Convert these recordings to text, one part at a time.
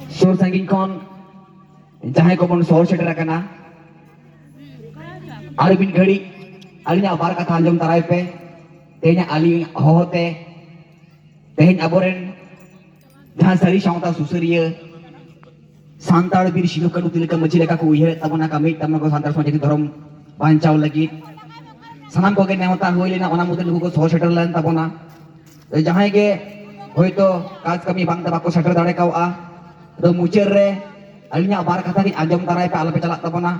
Sur sanging kon jahai ko bon sor setter akana Arbin घड़ी अलिnya bar kata anjom tarai pe tehnya ali hohote tehnya aboren jahan sari saungta susuriya santar bir sidu kanu tilka maji leka ku uihe tabona kami tamna ko santar sama jadi dorom bancau lagi sanam ko ke neota hoilena ona mudin ko sor setter lan tabona jahai ge hoito kaj kami bang tabako setter dare kau a do mucer re alinya bar kata ki anjom tarai pe alape calak tabona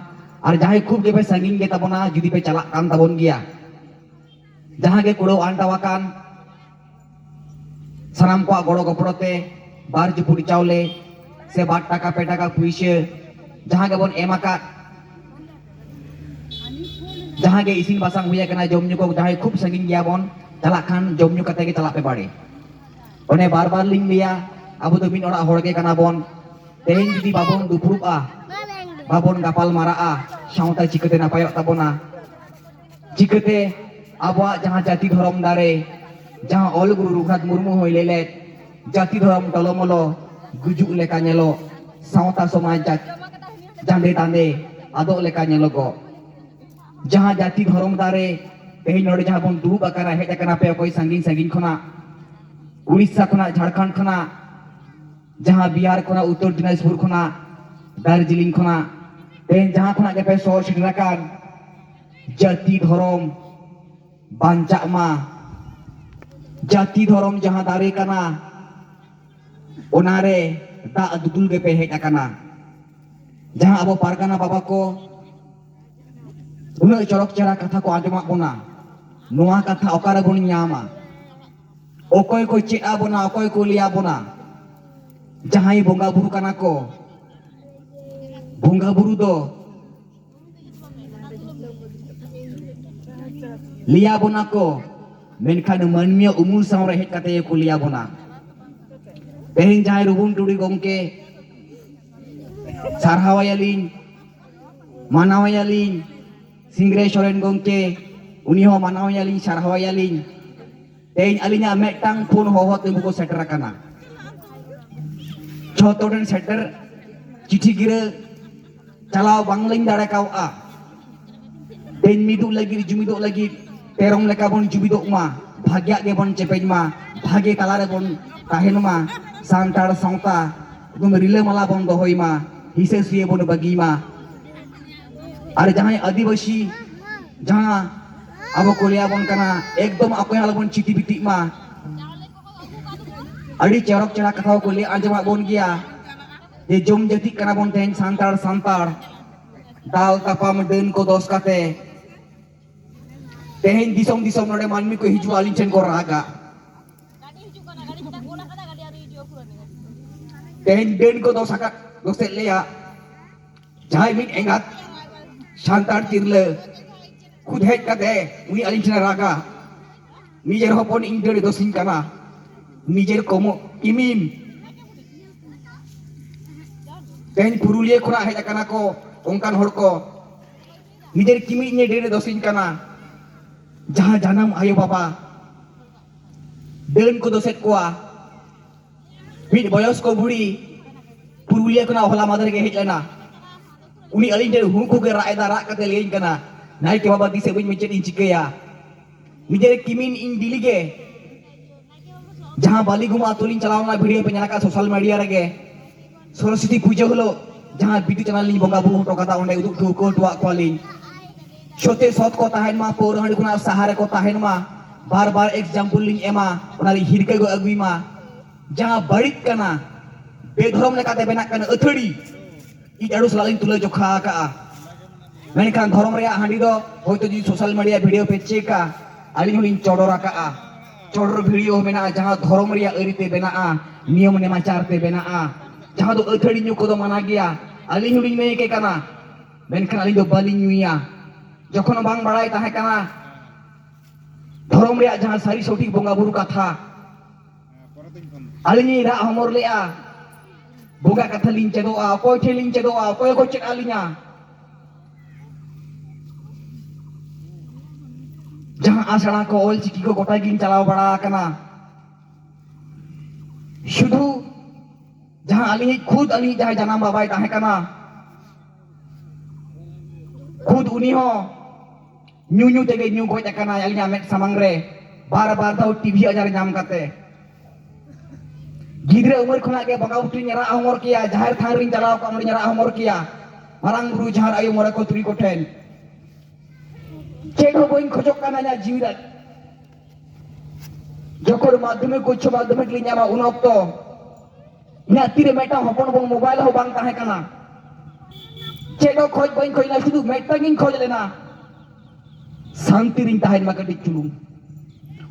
और जहाँ खूब के संगीन के तबना जुदी पे चला कान तबन गया जहाँ के कुड़ो आंटावाकान सनाम को गोड़ो गपड़ोते बार जुपुरी चावले से बाट टाका पे टाका पुइसे जहाँ के बोन एमाका जहाँ के इसिन बासांग हुआ करना जमन्यु को जहाँ खूब संगीन गया बोन चला खान जमन्यु कते के चला पे बाड़े उन्हें बार बार लिंग लिया अब तो बिन और के करना बोन तेहिं जुदी बाबोन दुपुरुप आ babon kapal maraa saunta cikete napayok tabona cikete abwa jahan jati dhorom dare jahan ol guru Rukhat Murmu hoi lelet jati dhorom tolomolo gujuk leka nyelo saunta somaj jande tande adok leka nyelo go jahan jati dhorom dare tehin node jahan bon durub akara hej akana pe okoi sangin sangin khona Urissa khona Jharkhand khona jahan Bihar khona Uttor Dinajpur khona Darjeeling खना तेन जहाँ खना के पे सोर सिटराकान जाति धर्म बांचा मा जाति धर्म जहाँ दारे कना ओनारे दा दुदुल के पे हेज अकाना जहाँ अब पारकाना बाबा को उन्हें चरक चरा कथा को आजमा बोना नोआ कथा ओकारे बोन न्यामा ओकोय को चेआ बोना ओकोय को लिया बोना जहाँ ही बोंगा बुरु कना को बोंगा बुरु दो लिया बोना को मेनखान मानमिया उमुल साव रे हेज कते को लिया बोना तेहिं जहां रुबुन टुडी गमके सारहावायालिन मानावायालिन सिंग्रे सोरेन गमके उनी हो मानावायालिन सारहावायालिन तेहिं अलिnya मेटang फोन होहो ते बुको सेटर अकाना छोटोडन सेटर चिठी गिरे चलाव बांगलिंग दाड़े काव आ तेन मिदु लगी जुमिदो लगी तेरong लेका बोन जुबिदो मा भाग्या के बोन चेपेज मा भागे तालारे बोन ताहेन मा सांतार साउता गुम रिले माला बोन दोहई मा हिसे सुये बोन बगी मा और जहां आदिवासी जहां अब कोलिया बोन कना एकदम अकोयाल बोन चिटी बिटी मा अड़ी चरक चरा कथा को ले आंजमा बोन गया ये जम जति कना बोन तेन सांतार सांतार दाल तापाम देन को दोस काते तेन दिसोम दिसोम नोडे मानमी को हिजु आलिन चेन को रागा तेन देन को दोस आका दोसे लेया जहां मिट एंगात सांतार तिरले खुद हेज काते उनी आलिन चेन रागा निजेर होपन इंजरे दोसिन कना निजेर कोमो इमिम तेन पुरुलिया खुना हेज अकाना को ओंकान हर को निजेर किमी ने डेरे दोसिन कना जहां जानम आयो बाबा देन को दोसेट कोआ मिट बयस को बुड़ी पुरुलिया खुना होला मादर के हेज लेना उनी अलिन डेर हुंकु के रायदा रा कते लेइन कना नाइ के बाबा दिसे बइन मेचेट इन चिकया निजेर किमिन इन दिलिगे जहां बालीगुमा तुलिन चलावना वीडियो पे नलाका सोशल मीडिया रेगे सरस्वती पूजा हलो जहां वीडियो चैनल लिंग बोंगा बुरु हटो कथा ओंडे उदुक को टुआ क्वालिन छोटे सत को ताहेन मा पोर हंडी खुना सहारे को ताहेन मा बार बार एग्जांपल लिंग एमा ओनारी हिरके गो अगुई मा जहां बड़िक कना बेधरम लेकाते बेना कना अथड़ी इ एडो सलालिन तुले जोखा का मेनखान धरम रे हांडी दो होयतो जी सोशल मीडिया वीडियो पे चेका आलिन होलिन चोडोरा का चोडोर वीडियो मेना जहां धरम रे अरिते बेना नियम नेमाचार ते बेना जहां दो अथड़ी न्यू को दो माना गया आलिन होलिन मे के कना मेनखान आलिन दो बालिन न्यूया जखन बांग बाड़ाय ताहे कना धरम रे जहां सारी सठिक बोंगा बुरु कथा आलिनी रा हमर लेआ बोंगा कथा लिन चेदोआ कोय ठेलिन चेदोआ कोय को चेक आलिना जहां आसड़ा को ऑल चिकी को गोटा गिन चलाव बड़ा कना शुधु जहां अली खुद अली जहां जनाम बाबाई ताहे कना खुद उनी हो न्यू न्यू तेगे न्यू गोज कना अली मेट सामंग रे बार बार दाव टीवी अजार नाम करते गिद्रे उमर खुना के बंगा उठी नेरा उमर किया जाहिर थान रिन चलाव को नेरा उमर किया मारांग गुरु जहार आयु मोरा को तुरी को ठेन चेक हो बोइन खोजक काना ना जीविरा जखोर माध्यमिक उच्च माध्यमिक लिन्यामा उन ऑक्तो ina tire meta hopon bong mobile ho bang tahe kana chego khoj boin khoj na shudu meta gin khoj lena santi ring tahen ma kadik chulung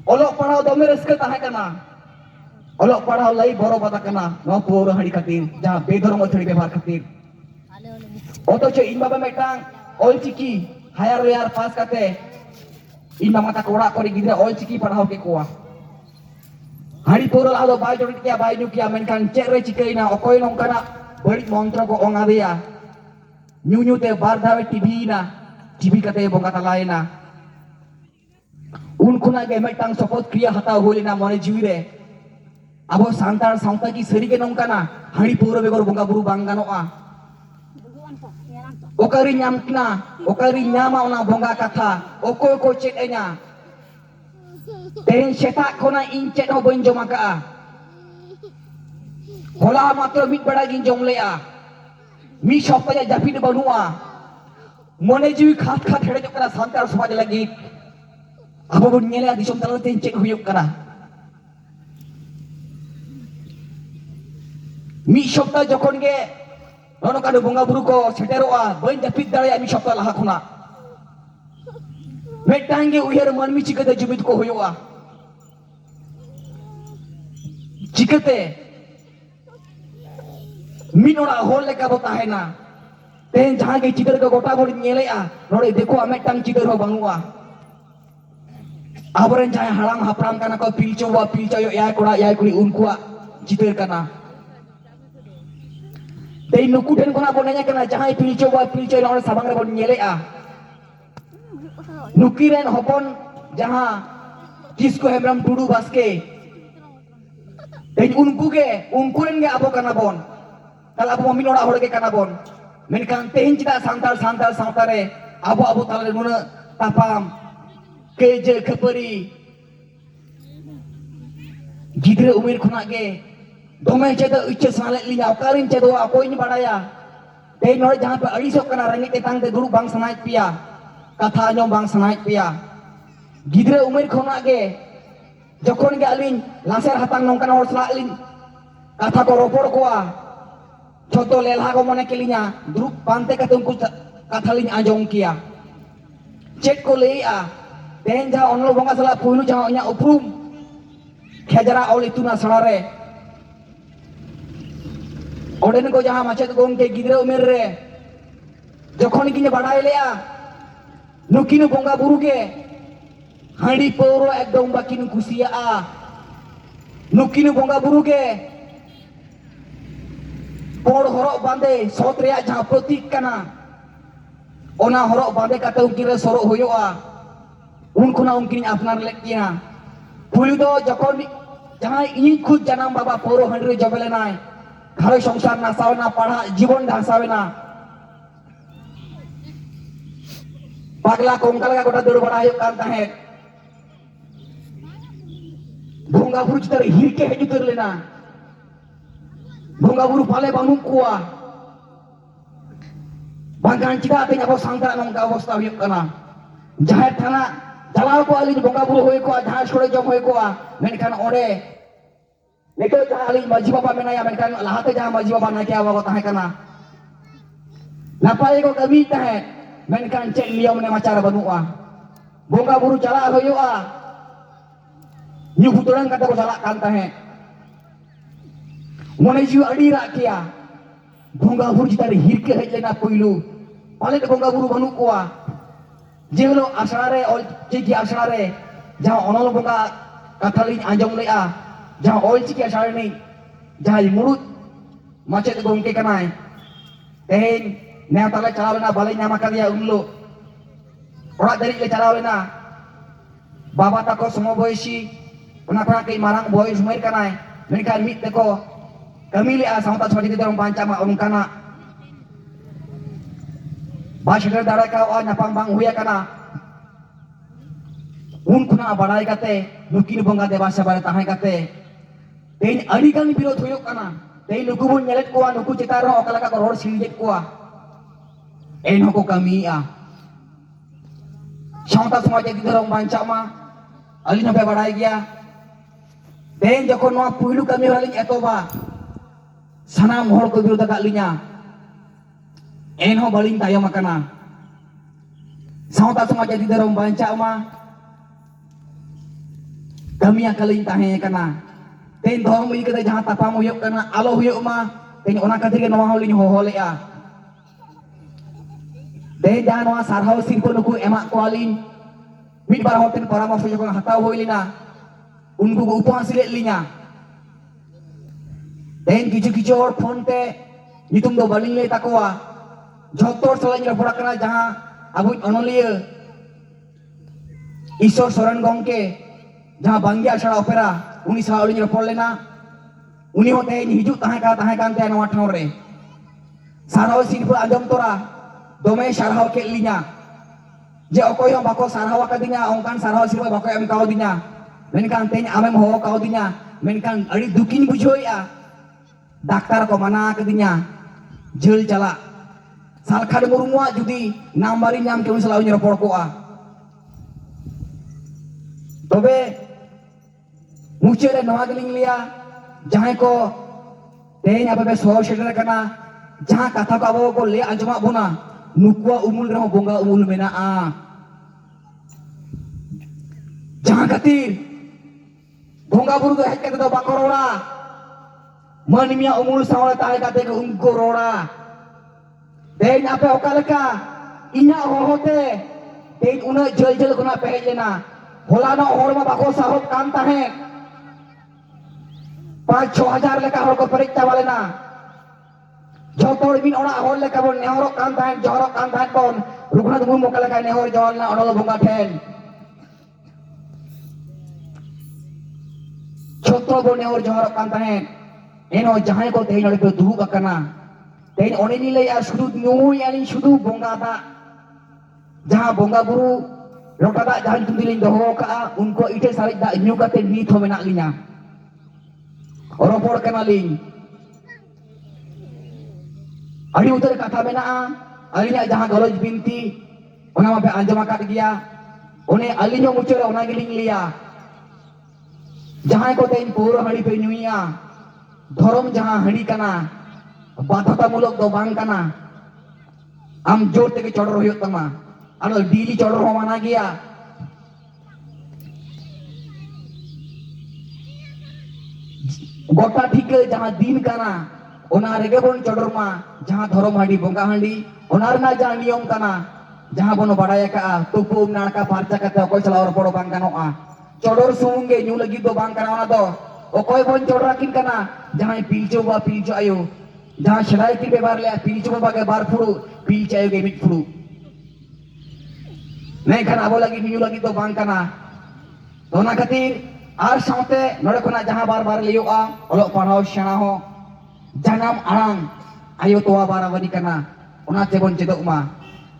olok padhaw dome raska tahe kana olok padhaw lai boro bata kana no poro hari khatir ja bedormo thori bebar khatir otocho in baba meta ol chiki higher layer pass kate in mama ta kora kori gidra ol chiki padhaw ke koa hari poro ado bai jorit kia bai nu kia menkan cere cikaina okoi nongkana bari montra ko onga dia nyu nyu te bar dawe tv na tv kate bonga talaina un kuna ge metang support kriya hata holina mone jiwire abo santar saunta ki sari ge nongkana hari poro begor bonga buru bang ganoa okari nyamkna okari nyama ona bonga katha okoi ko chet enya Tehen cetak kona incet ho boin jom aka hola matro mit bada gin jom lea mi shopaya japid banua mone jiwi khat khat hede jok kana santar samaj lagi abo bon nyele disom talo ten cek huyuk kana mi shopta jokon ge nono kadu bonga buru ko seteroa boin japid dare mi shopta laha khuna metange uyar manmi chikate jumit ko huyuwa chikate minora hol leka bo tahena ten jahan ge chikar ko gota gori nyelea nore dekho ametang chikar ho bangua aboren jahan haram hapram kana ko pilchowa pilchayo ya kuri unkua chikar kana tei nuku den kona bonanya kana jahan pilchowa pilchayo nore sabang re bon nyelea nukiren hopon jahan kisko hemram tudu baske dan unkuren ge abo kana bon tal abo min ora horge kana bon menkan tehin cita santal santare abo talare nuna tapam keje khapari gidre umir khuna ge dome cheda ichche sale linya okarin chedo akoi ni badaya tei nore jahan pe arisok kana rangi tetang te duru bang sanai pia katha nyom bang sanai pia gidre umir khona ge jokon ge alin laser hatang nongkana hor sala alin katha ko ropor koa choto lelha ko mone kelinya drup pante katungku katha lin ajong kia cek ko leia den ja onlo bonga sala puinu ja onya uprum khejara ol ituna salare oden ko jaha macet gongke gidre umir re jokon kinya badai lea nukinu bonga buru ge handi poro ekdom bakinu kusia nukinu bonga buru ge por horok bande sot reya jaha protik kana ona horok bande kate unkin re sorok hoyoa unkuna unkin apnar lekina pulu do jokon jaha ini khud janam baba poro handi re jobele nai ghare সংসার na sauna padha jibon dhasawe na pagla kongkal ka gota dur bada ayuk kan tahe bonga buru chitar hirke heju tur lena bonga buru pale bangun kuwa bangkan cita te abo sangta nongka obostha huyuk kana jaher thana jalaw ko ali bonga buru hoy ko jahan sore jom hoy ko menkan ore neto jahan ali maji baba menaya menkan lahate jahan maji baba na kya bago tahe kana napai ko kami tahe menkan cek liau mene macara banua bonga buru cala hoyoa nyu huturan kata ko cala kan tahe mone jiu adi rakia bonga buru jitari hirke hejlena poilu pale bonga buru banu koa jehlo asare ol chiki asare jaha onol bonga kathalin anjong lea jaha ol chiki asare nei jaha murut macet gongke kanai tehen nea tala chalawena balai nama kaliya unlo ora dari le chalawena बाबा तको समबयसी उना खना कई marang boy sumair kanai menkan mit teko kami le asam ta chodi dorong panca ma ongkana ba shedar dara ka wa napang bang huya kana un khuna badai kate nukin bonga deba sabare tahan kate tein adi kan birod huyok kana tein nuku bun nyelet kuwa nuku citar ro okala ka ror sinjet kuwa en hoko kami Santa semua jadi dorong panca ma alin sampai badai gya tein jokon noa puilu kami halin etoba sanam hor ko birod ka linya en ho baling tayo makana Santa semua jadi dorong panca ma kami yang kalian tahe kana tein dhorm wi kata jahan tapam huyok kana alo huyok ma tein ona kathir ke noa holin ho hole tein jahan noa sarhaw sirko nuku emak kualin mid bar hoten paramarso jokon hataw hoilina unku ko upahar silet linya tein kichu hor phone te nyutum do baling lei takoa jhotor salai rapora kana jahan abu onoliya Ishwar Soren gongke जहाँ बांगी आशा opera उनी सावली रपड़ लेना उनी होते हिजू ताहे कान ते नवा ठाव रे सारहाव सिरपुर आजम तोरा दोमे सारहाव के लिnya जे अकोय हम बाको सारहाव कदिnya onkan सारहाव सिरपुर बाको एम काव दिnya मेनकान तेन आमेम हो काव दिnya मेनकान अड़ी दुकिन बुझोया डाक्टर को मना कदिnya जेल चला सालखाड़ मुरुमुआ जुदी नामबारी नाम के उनी सालाव रपड़ कोआ तबे मुझे नवा गलिंग लिया जहां को तेन अब बे सौ शेटर करना जहां कथा को अब को ले अंजमा बोना नुकुआ उमुल रहो बोंगा उमुल मेना जहां खातिर बोंगा बुरु दो हेक तो बाको रोड़ा मनमिया उमुल सावले ताहे काते को उनको रोड़ा तेन आपे ओका लेका इना होते तेन उना जल जल गुना पहज लेना होला ना और में बाको साहब काम ताहे 5-6 हजार लेका हर को परीक्षा वाले ना जोतोड़ बिन ओना हर लेका बोन नेहरो कान ताहे जोहरो कान ताहे बोन रुगनाथ मुर्मू का लेका नेहर जोहल ना ओडल भंगा ठेन जोतोड़ बोन नेहर जोहरो कान ताहे एनो जहां को तेन ओडे दुहु बकना तेन ओने नि ले यार शुद्ध न्यू यानी शुद्ध बोंगा दा जहां बोंगा बुरु रोटा दा जहां तुंदिलिन दोहो का उनको इटे सारी दा न्यू काते नीत हो मेना लिnya Oropor kenaling, ari utar kata mena, alinya jahan galoj binti, ona mape anjama kat dia, one alinya mucura ona giling liya, jahan ko tein pura hari pe nyuia, dhorom jahan hari kana, bathata mulok do bang kana, am jor teke chodor hoyot tama, alo dili chodor ho mana gya. गोटा ठीक जहां दिन काना ओना रेगे bone चोडरमा जहां धर्म हांडी बोंगा हांडी ओनार ना जहां नियम काना जहां बोन बाडाय का तुपुम नाड़का फारचा कते ओकोय चलाव रपड़ो बांग गानोआ चोडर सुमुंगे न्यू लगी दो बांग काना ओना दो ओकोय बोन चोडरा किन काना जहां पिलचो बा पिलचो आयो जहां छड़ाई की बेबार ले पिलचो बा के बार फुड़ू पिलच आयो के मिट फुड़ू नहीं खाना आबो लगी न्यू लगी दो बांग काना दोना खातिर आर साउते नोडे खना जहां बार बार लियोआ ओलो पढ़ाओ सेना हो जानम आरांग आयो तोवा बाराबारी कना ओना तेबन चेदोक मा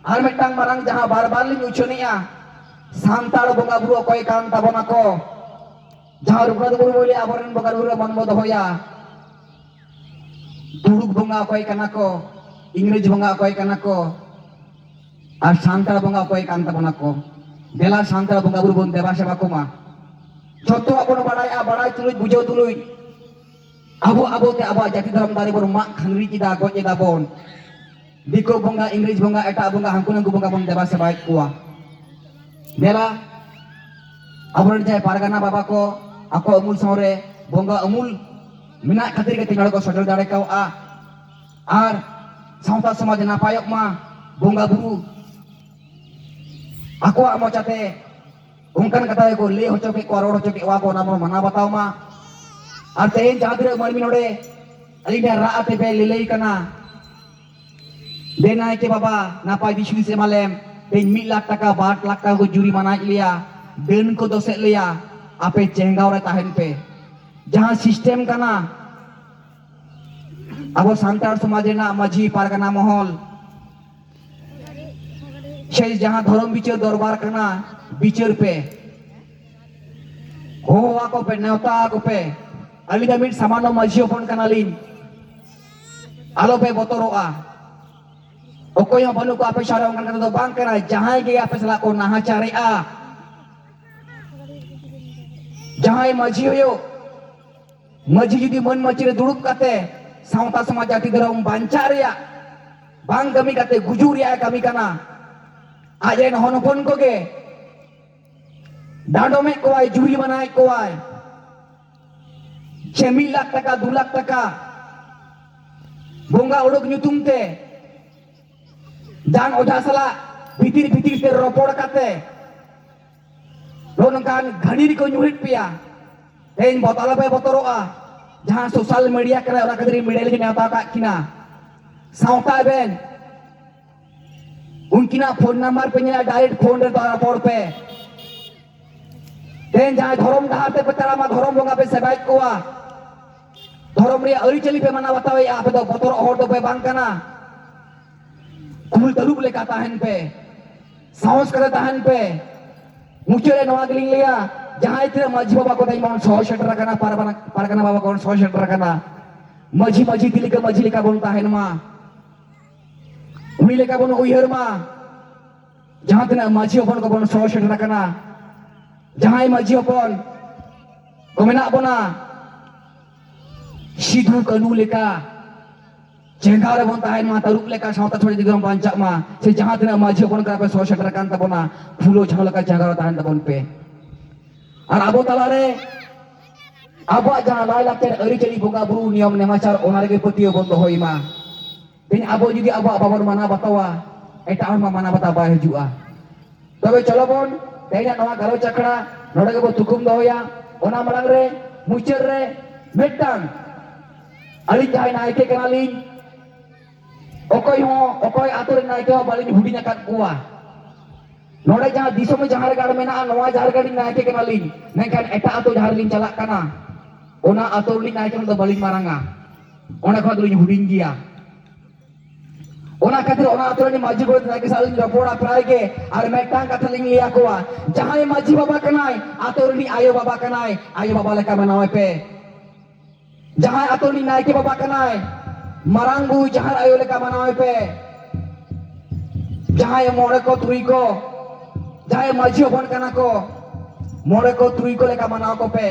आर मिटटांग मारांग जहां बार बार लिन उछनिया सांताड़ बोंगा बुरु अकोय कान ताबोना को जहां रुगनाथ बुरु बोले आबरन बोंगा बुरु मनमो दोहोया दुड़ुक बोंगा अकोय कना को इंग्रेज बोंगा अकोय कना को आर सांताड़ बोंगा अकोय कान ताबोना को देला सांताड़ बोंगा बुरु बोन देबा सेवा को मा जोतो अपन बड़ाई तुलुज बुझो तुलुज अब ते अब जाति धर्म दारी बोन मा खनरी किदा गोजे दा बोन दिको बोंगा इंग्लिश बोंगा एटा बोंगा हांकुन बोंगा बोन देबा सेबाय कुआ देला अबरन जाय पारगाना बाबा को ako अमूल सावरे बोंगा अमूल मिना खातिर के तिंगड़ को सटर दाड़े काव आर सावता समाज नापायक मा बोंगा बुरु ako मोचाते उनकन कथा को ले होचो के रोड होचो के वा को नाम मना बताओ मा और तेन जादरे मनमी नोडे अलिना राते पे लेलई कना देना के बाबा नापाय दिशु से मालेम तेन 1 लाख टका 2 लाख टका को जुर्माना लिया den ko dosek leya ape cenggaw re tahen pe jahang sistem kana abo santar समाज रेना माझी पारगाना महल से जहां धर्म बिचार दरबार कना बिचार पे होवा को पे नेवता को पे अलिदा मिट सामानो माझी अपन कना लिन आलो पे बतरोआ ओकोय बनु को आपे सारा अंगन कना बांग कना जहां के आपे सला को नाहाचारे आ जहां माझी होयो माझी जुदी मन मची रे दुड़ुब काते सावता समाज जाति धर्म बांचा रेया बांग कमी काते गुजुर या कमी कना आज रे हनपन को गे डांडो में कोई जुरी बनाए कोई 6 लाख टका 2 लाख टका बोंगा उड़क ᱧᱩᱛᱩᱢ ते जान ओझा सला भीतिर भीतिर ते रोपड़ काते नोनकान घड़ी को ᱧᱩᱨᱤट पिया तेन बोतला पे बोतरोआ जहां सोशल मीडिया करे ओना कदरी मीडिया लेके नेता का किना सावता बेन उनकिना फोन नंबर पे ᱧᱮᱞᱟ डायरेक्ट फोन रे रोपड़ पे तेन जहां धर्म डहाते पतरा मा धर्म बोंगा पे सेबाय कोआ धर्म रे अरी चली पे मना बतावे आपे दो बोतर और दो पे बांग कना कुल तलुब लेका ताहन पे साहस करे ताहन पे मुचरे नवा गलिंग लिया जहां इतने माझी बाबा को दाई 100 शटर कना पारगना बाबा को 100 शटर कना माझी माझी दिलिका माझी लेका बोलता है मा उनी लेका बोन उयहर मा जहां तना माझी अपन को बोन 100 शटर कना जहां माझी अपन को मेना बोना सिधु कनु लेका चेंगा रे बोनता है मा तरुप लेका सावता थोड़ी दिगम बांचा मा से जहां तना माझी अपन का पे 100 शटर कान तबोना फूलो झालो लेका चेंगा ताहन तबोन पे और आबो तलारे आबो जहां लाय लाते अरी चली बोंगा बुरु नियम नेमाचार ओनारे के पतियो बंद होई मा दिन आबो जुदी आबो बाबर माना बतावा एटा मा माना बता बा हजुआ तबे चलो बोन तेना नवा गालो चकड़ा नोडे के बो तुकुम दोया ओना मरंग रे मुचर रे मेटांग अली जाय नायके कनाली ओकोय आतुर नायके बालिन हुडिना काट कुआ नोडे जहां दिसो में जहां गाड़ मेना नवा जहां गाड़ी नायके कनाली नेकान एटा आतो जहां लिन चला कना ओना आतो लिन नायके तो बालिन मारंगा ओना खा दुलिन हुडिन गिया ओना खातिर ओना आतो नि माझी को नायके सालिन रपोड़ा प्राय के और मेटांग कथा लिन लिया कोआ जहां माझी बाबा कनाय आतो नि आयो बाबा लेका बनावे पे जहां आतो नि नायके बाबा कनाय मरांग बु जहां आयो लेका बनावे पे जहां मोड़े को तुई को जहां माझी बन कना को मोड़े को तुई को लेका मनाव को पे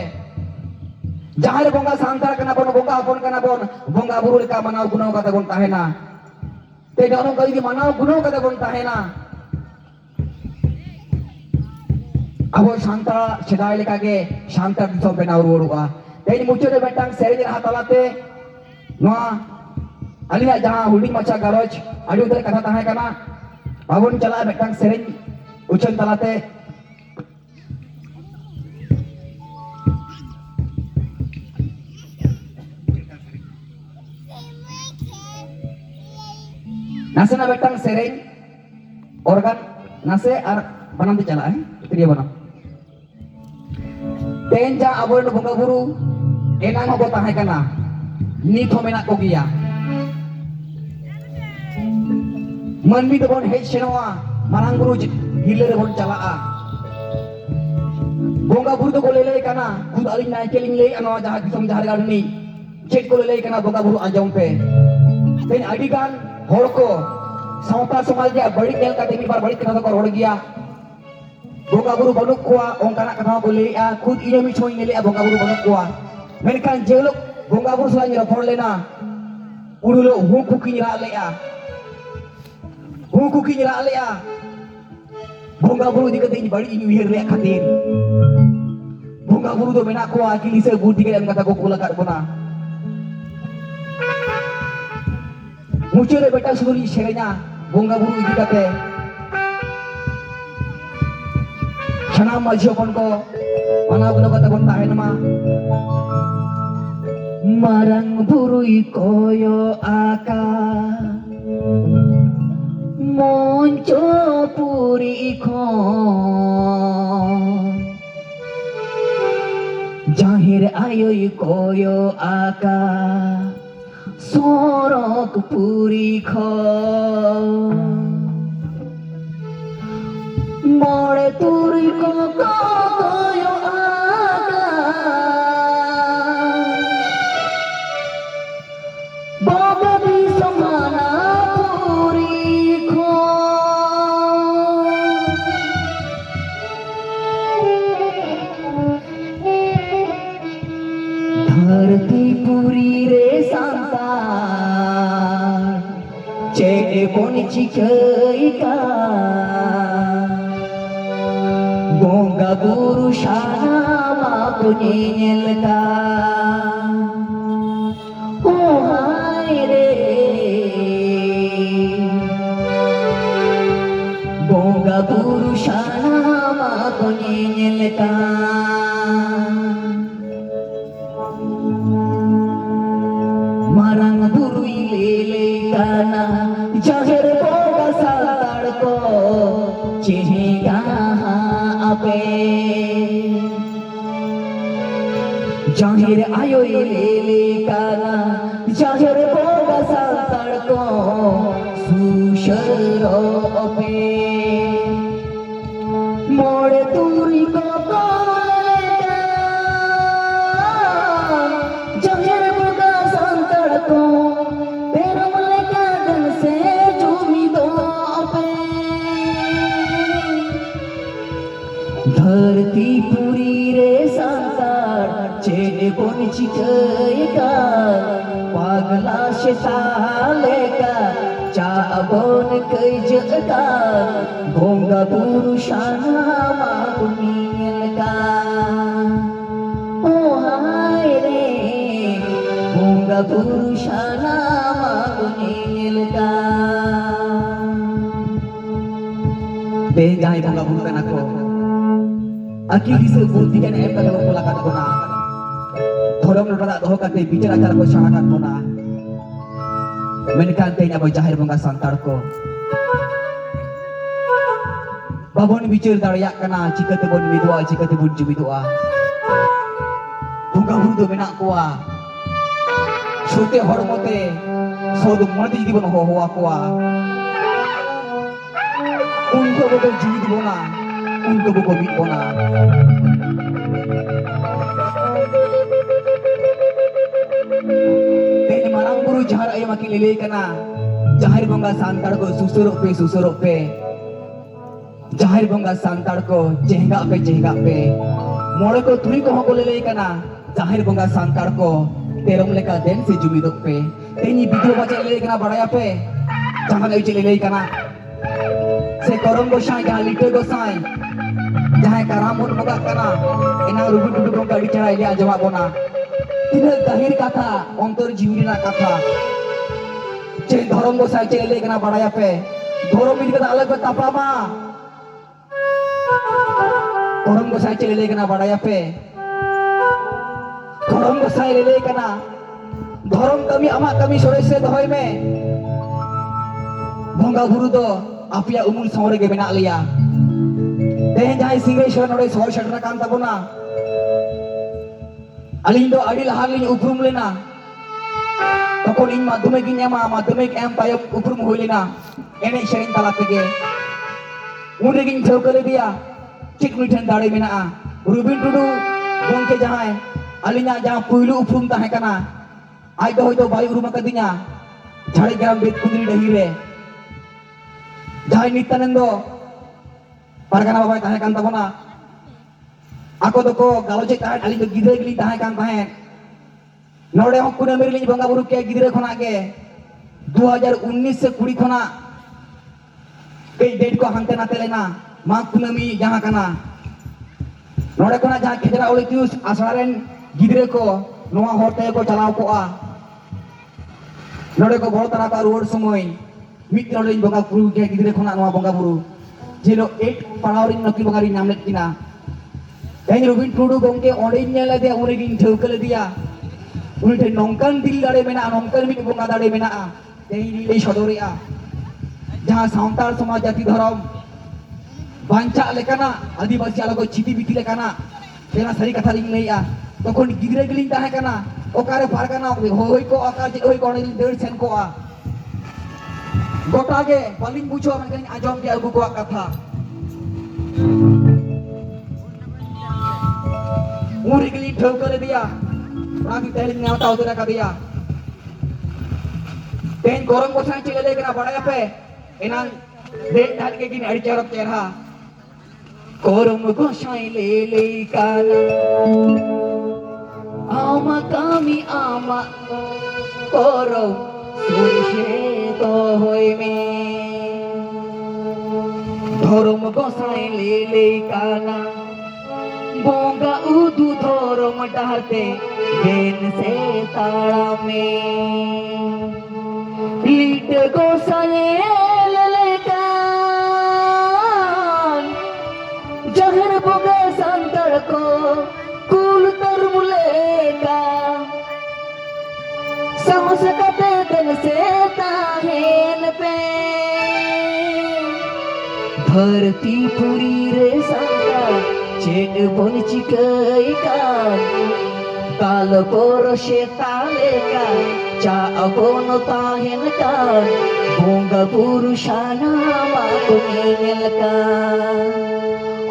जहां बोंगा सांतार कना बोन बोंगा अपन कना बोन बोंगा बुरु लेका मनाव गुनाव कते बोन ताहेना ते गानो कदी मनाव गुनाव कते बोन ताहेना अब शांता सेदाय लेका के शांता दिसो बेनाव रुआ तेज मुचरे बेटांग सेरे रहा तलाते नोआ अलिया जहां हुडी मचा गरज अडी उधर कथा ताहे कना बाबुन चला बेटांग सेरे उचन तलाते नासे ना बेटांग सेरे organ nase ar banam di cala itu dia banam tenja aboy no bunga buru enang ho tahe kana ni tho mena ko giya manmi do bon hej senoa marang buru hile re bon cala a bunga buru do ko lele kana khud alin nai keling le ano jaha disam jahar gadni chet ko lele kana bunga buru anjom pe ten adigan hor ko सावता समाज के बड़ी nail का तेमी बार बड़ी कथा को road गया बोंगा बुरु बनुक कोआ ओंकाना कथा बोले आ खुद इने मी छोई नेले बोंगा बुरु बनुक कोआ मेनकान जे लोग बोंगा बुरु सला रफोड़ लेना उड़ुलो हु कुकी रा ले आ बोंगा बुरु दिकते इन बड़ी इन विहर ले खातिर बोंगा बुरु दो मेना कोआ कि लिसे बुद्धि के कथा को कोला कर बना मुचरे बेटा सुरी सेरेना बोंगा बुरु इदी कते छना माझी अपन को मना गुना कते बन ताहेन मा marang burui koyo aka monco puri ikon Jahir ayoy koyo aka sorok puri kho more turi ko koyo aka baba di samana puri kho धरती पूरी रे सांतार चेडे कोन चिकैका बोंगा बुरु शाना माको nyelka ओ हाय रे बोंगा बुरु शाना माको nyelka marang burui lele kana jahir boga saltar ko chehega ape jahir ayoy lele kana jahir boga saltar ko susharo ape more turi ko धरती पूरी रे सांतार चेडे कोन चिकैका पागला शेतालेका चाबोन कैजका भोंगा पुरुषाना माकुनियलका ओ हाय रे भोंगा पुरुषाना माकुनियलका बे जाय भोंगा बुरु kana ko Aki bisa buktikan em kata pelakan kona Thorong nada doho kate bicara acara ko syarakat kona Menkan tanya boy jahir bongga santar ko Babon bicara darayak kana cikate bon midua cikate bon jumidua Bongga budu menak koa Sote hormote sodu mati di bon ho koa Unko bodo jumid bona Unko buko bit bona Teni marang buru jahar ayo makin lele kana Jahir bongga santar ko susurok pe Jahir bongga santar ko jehga pe More ko turi ko hoko lele kana Jahir bongga santar ko terong leka den se jumidok pe Teni video baca lele kana badaya pe Jangan ayo lele kana Se korong gosai jahan lite gosai Jahan karamon moga kana Enang rubu dudu bongga bicara ini ajawab bona Tidak gahir kata ontor jiwirina kata Cek dhorong gosai cek lele kana badaya pe Dhorong ini kata alag betapa ma Dhorong gosai cek lele kana badaya pe Dhorong gosai lele kana Dhorong kami amak kami sore se dohoi me Bongga buru do Apia umul sore ge benak liya Tehen jahai singgeshwar node sore shatra kan tabona Aling do adi lahar lini uprum lena Tokon in madhumik in yama madhumik em tayom uprum hui lena Enek sharing talak tege Unre gin chowkale dia Cik nuithan dare mena Rubin tudu gongke jahai Alinya jahai puilu uprum tahe kana Ay do hoito bayi uruma kadinya Jhari gram bet kundri dahire Jahai Nityanando Pargana babai tahe kan tabona Ako doko galojek tahe ali do gidre gili tahe kan tahe Node hok kuna mirli bongga buru ke gidre khona ke 2019 se 20 khona Ei date ko hante nate lena Mag kunami jaha kana Node kona jaha khejra olitius asaren gidre ko noa horte ko chalao koa Node ko boro tara ka ruar sumoy Mitra lin bongga buru ke gidre khona noa bongga buru Jelo 8 palawarin noki bongga ri namlet kina Teni Rubin Tudu gongke onde nyala dia uri gin thukale dia uri the nongkan dil dare mena nongkan mit bongga dare mena teni lei sodore a jaha santal samaj jati dharam banca lekana adibasi alako chiti biti lekana tena sari katha ring lei a तखन गिद्रा गिलिं ताहे कना ओकारे पारगाना होय को आकार जे होय को देर सेन को आ गोटा गे बालिं बुझो मेनखान आजम के अगु को कथा उरी गिलिं ठौकर दिया रागी तेलिं नेवता उतरा का दिया तेन गरम गोसाई चले लेकना बड़ाया पे एनान देख डाल के गिन अड़ी चरक चेहरा गरम गोसाई ले काना आमा कामी आमा करो सुरशे तो होय में धर्म गोसाई ले काना बोंगा उदू धर्म डालते बेन से ताड़ा में लीट गोसाई ले कान जहर बोगे संतर को कुल तरमुलेगा समस कते दिन से ताहेन पे धरती पूरी रे संता चेट बन चिकई का काल कोर शेताले का चा अगोन ताहेन का बोंगा पुरुषाना माको नेल का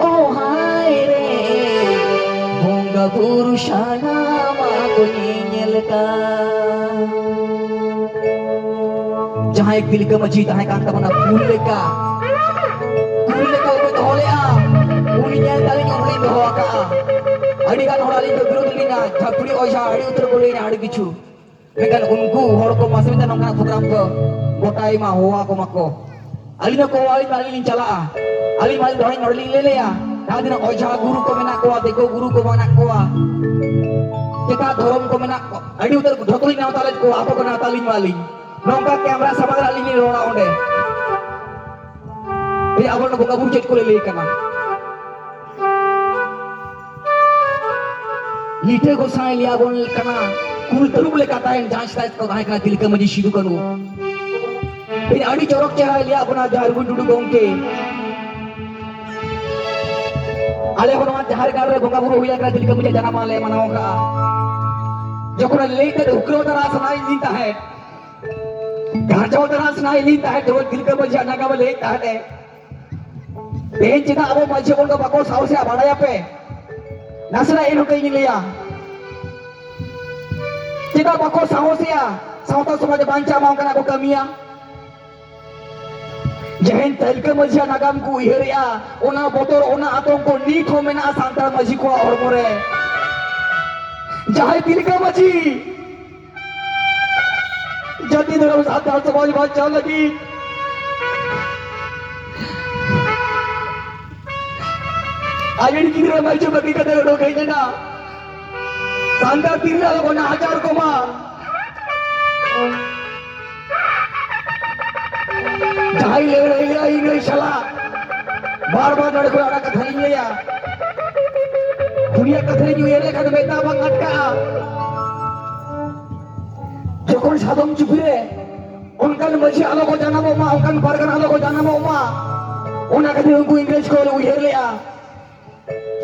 ओ हाय रे बोंगा पुरुषाना माको नेल का जहाँ एक दिल का मजी तहाँ कांता बना फूल का उनको धोले आ उन्हीं ताली उन्हीं धोआ का अड़ी का धोला लिंग विरोध लिना झपड़ी ओझा अड़ी उतर को लेना अड़ी किचु लेकिन उनको हर को मासे में नंगा प्रोग्राम को गोटाई मा हुआ को मको अली न को वाली माली लिंग चला अली माली धोई नड़ली ले ले आ ता दिन ओझा गुरु को मेना को देखो गुरु को मना को केका धर्म को मेना अड़ी उतर धोतली ना ताले को आपो को ना ताली वाली नोंका कैमरा समग्र अली नि रोड़ा ओंडे ये आवरण बोंगा बुरु चेट को ले कना लीटे गोसाई लिया बोन कना कुल तरुब ले काता है जांच ताज को गाय कना दिल का मजी शिदु कनु फिर अड़ी चौरक चेहरा लिया बना जार गुंडुडु गोंके आले होना जहार गार रे बोंगा बुरु हुया कना दिल का मजी जना माले मनाओ का जखन लेते उकरो तरह सुनाई लीता है गाजो तरह सुनाई लीता है जो दिल का मजी नागा में लेता है बेन चिना अब मजी बोंगा बको साव से बड़ाया पे नसरा इन कई लिया चिना बको साव से सावता समाज बांचा मांगना को कमिया जहन तलके मजी नागाम को इहरिया ओना बोतोर ओना आतंक को नीट हो मेना सांतार मजी को और मोरे जहां दिल का मजी जति धर्म सांतार समाज बांचा लगी आयन किरे मजे बगी कदे रो गई ना सांतार तिरला को ना हजार को मा जाई ले रही आई नहीं चला बार-बार लड़को आड़ा कथरी लिया दुनिया कथरी जो ये लेकर बेटा बंगट का जो कौन साधम चुपरे उनका मजी आलो को जाना वो माँ उनका बर्गर आलो को जाना वो माँ उन्हें कहते उनको इंग्लिश को लो ये लिया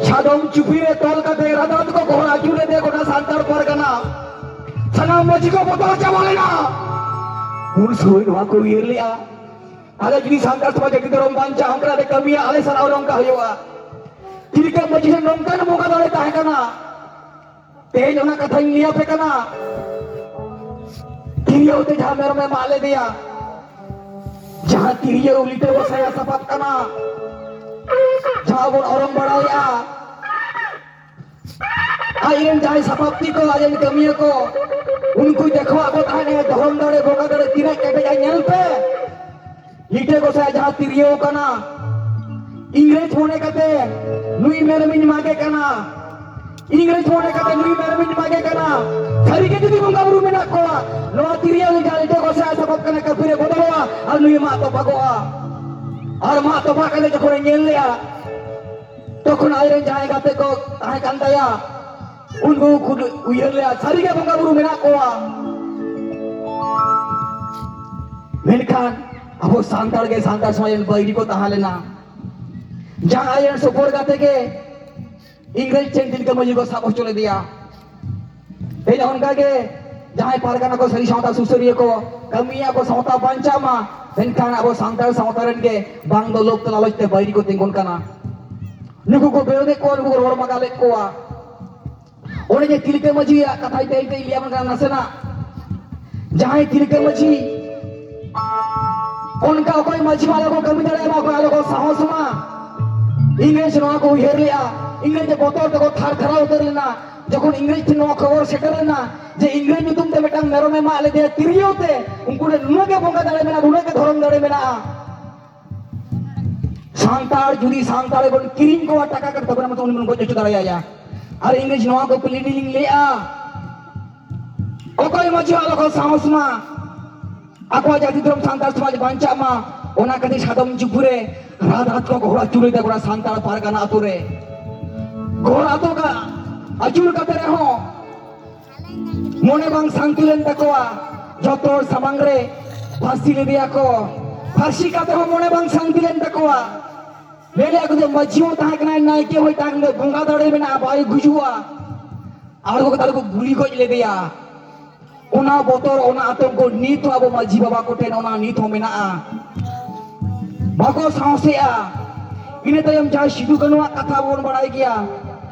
साधम चुपरे तोल का दे रात को घोड़ा चुने दे को ना सांतार बर्गना सना मजी को बताओ चमाले ना उन सोई वहाँ को ये लिया आले jadi sangkar sebagai kita orang banca angkara ada kami ale sana orang kahyoa jadi kan majlis nongkan muka dale tahe kana te jona katha liya pe kana tiriyo te jahan mer mein male diya jahan tiriyo liter ko saya sapat kana jahan bon orang badaya ayen jai sapapti ko ayen kami ko unko dekho ago thane dharam dare boga dare tira kete jai nyel pe लीटे को साया जहाँ तिरियो कना इंग्रेज होने कते नुई मेरे मिन मागे कना इंग्रेज होने कते नुई मेरे मिन मागे कना सरी के जुदी मुंगा बुरु में ना कोआ लोआ तिरियो लिटा लीटे को साया सबब कने कर फिरे बोदलोआ और नुई माँ तो भगोआ और माँ तो भाग ले जखोरे नेल लिया तो खुन आयरे जाए गाते को ताहे कंदाया उनको खुद उयर लिया सरी के मुंगा बुरु में ना कोआ मेनखान अब सांतार के सांतार समाज बैरी को तहा लेना जहां आयन सुपोर गाते के इंग्लिश चेन दिल के मजी को साबो चले दिया Hei onka ge jahai pargana ko sari sawta susuriya ko kamiya ko sawta banca ma menkan abo santal sawtaran ge bang do lok telaloj te bairi ko tinggon kana nuku ko berode ko nuku ko ror magale ko a one je tilke maji ya kathai te liya man kana nasena jahai tilke maji onka koy maji wala ko kami dare ma ko alo ko sahos ma इंग्रेज नवा को उहेर लिया इंग्रेज बोतल को थार थरा उतर लेना जखन इंग्रेज नवा खबर सेटर लेना जे इंग्रेज नुतुम ते बेटा मेरो में माले दे तिरियो ते उनको ने नुने के बोंगा दाड़े मेना नुने के धरम दाड़े मेना सांतार जुदी सांतार बन किरिंग को टाका कर तबना मत उन को चचु दाड़े आया अरे इंग्रेज नवा को प्लीडिंग ले आ ओकोय मजी वाला को साहस मा आको जाति धर्म सांतार समाज बांचा मा ओना कदी सादम जुपुरे रात रात को घोड़ा चुरे दे घोड़ा सांतार पारगाना आतुरे घोड़ा तो का अचुर का तेरे हो मोने बांग सांतिलेन तकोआ जोतोर समंगरे फांसी ले दिया को फांसी का तो मोने बांग सांतिलेन तकोआ मेले अगुदे मजियो ताकना नाई के होई ताकने गंगा दड़े में ना बाई गुजुआ आरो को ताल को गुली को ले दिया ओना बोतोर ओना आतंक को नीत अबो मजी बाबा को टेन ओना नीत हो मेना बाको साहसिया इने तयम जहाँ सिद्धू कनुआ कथा बोन बड़ाई गया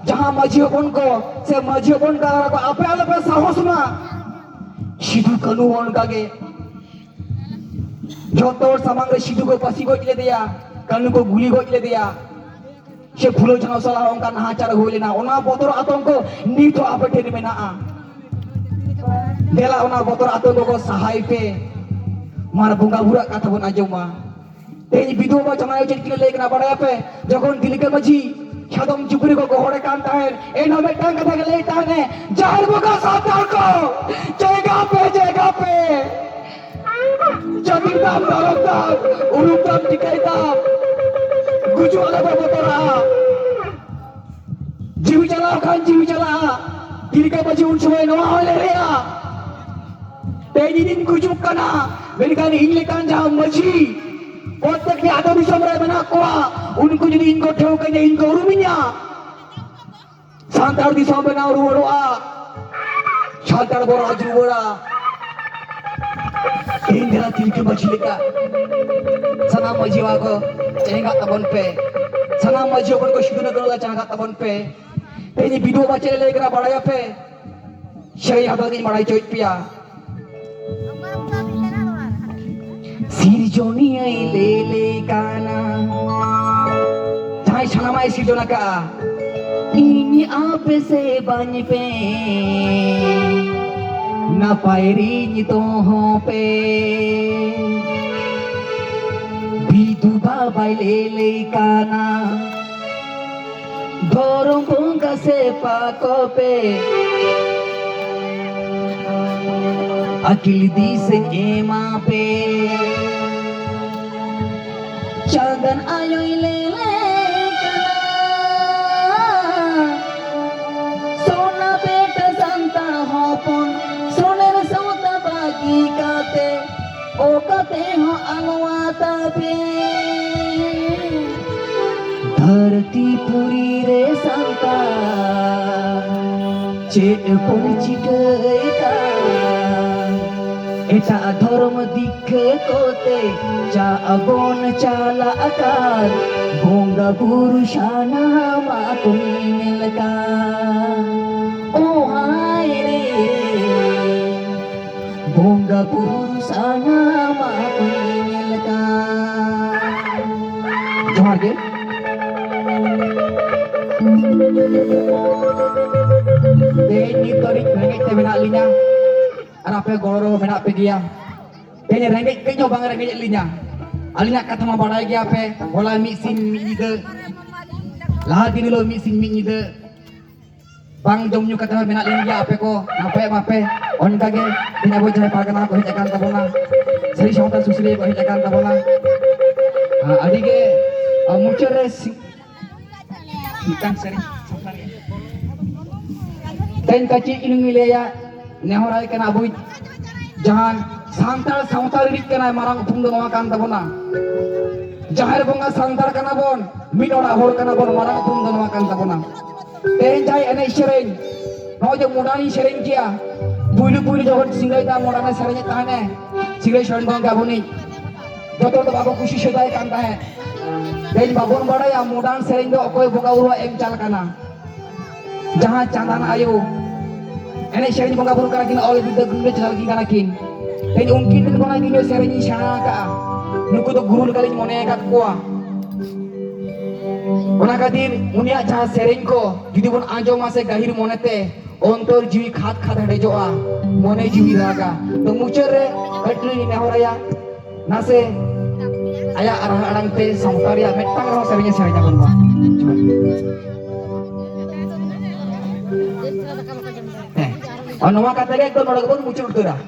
जहाँ मजी होपन को से मजी होपन का को आपे आले पे साहस मा सिद्धू कनुआ उनका के जो तोर समंग सिद्धू को पसी को ले दिया कनु को गुली को ले दिया से फुलो जनो सला उनका नहाचार हो लेना ओना बोतोर आतंक को नीतो आपे टेन में ना देला ओना बोतोर आतंक को सहाय पे मार बुंगा बुरा कथा बोन आजमा तेज विधवा जमाए चल के लेकर बड़ा पे जखन दिलके मजी छदम चुपरी को गोहड़े कांता है ए नवे टांग कथा के लेता है जाहिर बगा सातार को जगह पे जमीन दाम दाम उरुम दाम टिकाई दाम गुजु वाला बाबा तोरा जीवी चला दिलके मजी उन समय नवा हो ले रिया तेजी दिन गुजु कना मेनकान इंग्ले कान जहां मजी Otak di ada bisa mereka nakwa, unku jadi ingo ठेवकanya ingo uruminya. Santar di sampai na uruwa, santar bora juwara. Indra tilke bachilika, sana majiwa ko cengga tabon pe, sana majiwa ko shuduna kala cengga tabon pe. Ini video baca lekra badaya pe, syai hada di madai coit pia. Sirjoni ai lele kana jai sanamai sirjona ka ini aap se ban pe na pairi ni to ho pe bidu babai lele kana dorong bunga se pa ko pe akil di se ema pe Jangan ayoy lele kana Sona beta santa hopon Soner sauta bagi kate O kate ho anwata pe Dharti puri re santa Chet pon chikai ka এটা ধর্ম দীক্ষে কোতে যা আগুন চালা আকার ভোঙ্গা পুরুষানা মা তুমি মিলকা ও হায় রে ভোঙ্গা পুরুষানা মা তুমি মিলকা জোহার গে Ini torik rengek te menak linya Arape goro menak pe dia Ini rengek ke nyo bang rengek linya Alinya kata ma badai gya pe Bola mixin mi ide Lah dini lo mixin mi ide Bang jom nyo kata menak linya ape ko Nape mape On kage Ina boy jahai pagana ko hijakan tabona Seri syautan susri ko hijakan tabona Adige Mucere Singkan seri Ten kacik inung milaya Nehorai kena abuy Jahan Santal sautal rik kena marang upung dono makan tabona Jahir bonga santal kena bon Min ora hor kena bon marang upung dono makan tabona Ten jai ane sering Mau je modani sering kia. Puli jauh singgah ita modana serenya tahane. Singgah sering kong kabuni. Jodoh tu babu kusi sedai kan tahe. Dan babon bada ya modan sering do okoi boga uro em calakana. Jahan candana ayu. Ene sering boga buru kanakin all bidda guru calaki kanakin. Dan mungkin itu kona gini serenyi sana ka. Nuku tu guru kali mone kat kuah. Ona kadir unia jahan sering ko. Judi pun anjo mase gahir monete. Ontor jiwi khat hade joa. Mone jiwi raga. Tu mucer re betri ini horaya. Nase ayah arang te samutaria metang roh serenya pun kok. Anu mah katanya itu nolak pun muncul tuh dah.